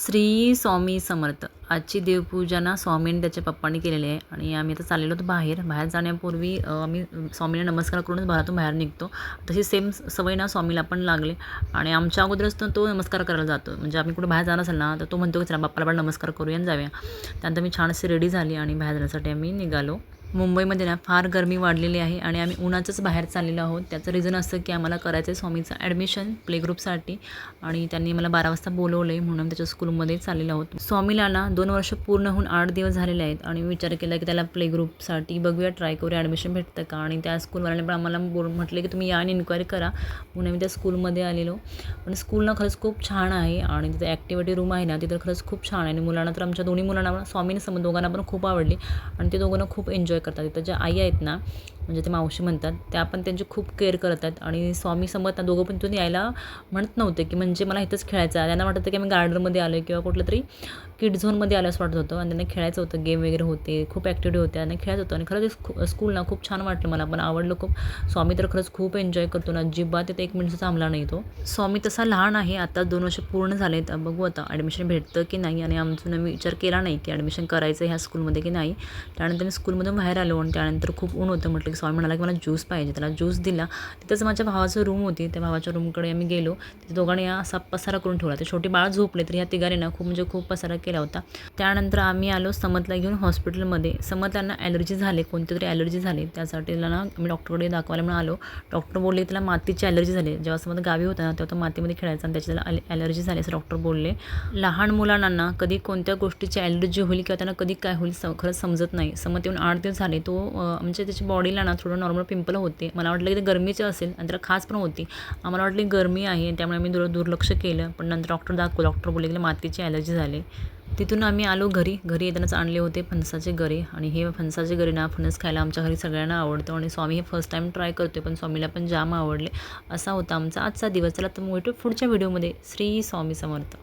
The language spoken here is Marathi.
श्री स्वामी समर्थ. आजची देवपूजा ना स्वामींनी त्याच्या पप्पांनी केलेली आहे आणि आम्ही आता चाललेलो होतो बाहेर जाण्यापूर्वी आम्ही स्वामींना नमस्कार करूनच घरातून बाहेर निघतो. तशी सेम सवय ना स्वामीला पण लागले आणि आमच्या अगोदरच तो नमस्कार करायला जातो. म्हणजे आम्ही कुठे बाहेर जाणार असेल ना तर तो म्हणतो की चला बाप्पाला पण नमस्कार करूया आणि जाऊया. त्यानंतर मी छान अशी रेडी झाली आणि बाहेर जाण्यासाठी आम्ही निघालो. मुंबईमध्ये ना फार गरमी वाढलेली आहे आणि आम्ही उन्हाचंच बाहेर चाललेलो आहोत. त्याचं रिझन असं की आम्हाला करायचं आहे स्वामीचं ॲडमिशन प्ले ग्रुपसाठी आणि त्यांनी मला 12 वाजता बोलवलं आहे म्हणून त्याच्या स्कूलमध्ये चाललेलो आहोत. स्वामीला ना 2 वर्ष पूर्ण होऊन 8 दिवस झालेले आहेत आणि विचार केला की त्याला प्ले ग्रुपसाठी बघूया, ट्राय करूया ॲडमिशन भेटतं का. आणि त्या स्कूलवाल्याने पण आम्हाला म्हटले की तुम्ही या आणि इन्क्वायरी करा म्हणून आम्ही त्या स्कूलमध्ये आलेलो. पण स्कूल ना खरंच खूप छान आहे आणि तिथं ॲक्टिव्हिटी रूम आहे ना तिथं खरंच खूप छान आहे आणि मुलांना तर आमच्या दोन्ही मुलांना स्वामीने दोघांना पण खूप आवडली आणि ते दोघांना खूप एन्जॉय करतात. तिथं ज्या आई आहेत ना म्हणजे ते मावशी म्हणतात त्या पण त्यांची खूप केअर करत आहेत आणि स्वामी समर्थ दोघं पण तिथून यायला म्हणत नव्हते की म्हणजे मला इथंच खेळायचं आहे. त्यांना वाटत होतं की आम्ही गार्डनमध्ये आलो आहे किंवा कुठलं तरी किड झोनमध्ये आलं असं वाटत होतं आणि त्यांना खेळायचं होतं. गेम वगैरे होते, खूप ॲक्टिव्हिटी होत्या आणि खेळायचं होतं आणि खरंच स्कूल ना खूप छान वाटलं, मला पण आवडलं खूप. स्वामी तर खरंच खूप एन्जॉय करतो ना, अजिबात तिथे 1 मिनिट थांबला नाही तो. स्वामी तसा लहान आहे, आता 2 वर्ष पूर्ण झाले तर बघू आता ॲडमिशन भेटतं की नाही. आणि आमचं मी विचार केला नाही की ॲडमिशन करायचं ह्या स्कूलमध्ये की नाही. त्यानंतर मी स्कूलमधून बाहेर आलो आणि त्यानंतर खूप ऊन होतं. म्हटलं की स्वामी म्हणाला की मला ज्यूस पाहिजे. त्याला ज्यूस दिला. तिथंच माझ्या भावाचं रूम होती, त्या भावाच्या रूमकडे आम्ही गेलो. तिथे दोघांनी असा पसारा करून ठेवला. ते छोटी बाळ झोपले तर ह्या तिघांनी ना खूप पसारा केला होता. त्यानंतर आम्ही आलो समतला घेऊन हॉस्पिटलमध्ये. समतला ॲलर्जी झाले, कोणती ॲलर्जी झाली, त्यासाठी त्याला ना आम्ही डॉक्टरकडे दाखवायला म्हणून आलो. डॉक्टर बोलले त्याला मातीची ॲलर्जी झाली. जेव्हा समत गावी होता ना तेव्हा तो मातीमध्ये खेळायचा आणि त्याची त्याला ॲलर्जी झाली असं डॉक्टर बोलले. लहान मुलांना कधी कोणत्या गोष्टीची ॲलर्जी होईल किंवा त्यांना कधी काय होईल खरंच समजत नाही. समत येऊन 8 दिवस झाले. तो म्हणजे त्याच्या बॉडीला ना थोडं नॉर्मल पिंपल होते. मला वाटलं की ते गरमीचे असेल आणि त्याला खास पण होती. आम्हाला वाटली गरमी आहे त्यामुळे आम्ही दुर्लक्ष केलं. पण नंतर डॉक्टर बोलले की मातीची ॲलर्जी झाली. तिथून आम्ही आलो घरी येतानाच आणले होते फणसाचे गरे आणि हे फणसाचे गरे ना फणस खायला आमच्या घरी सगळ्यांना आवडतं आणि स्वामी हे फर्स्ट टाईम ट्राय करतोय पण स्वामीला पण जाम आवडले. असा होता आमचा आजचा दिवस. चला तर भेटू पुढच्या व्हिडिओमध्ये. श्री स्वामी समर्थ.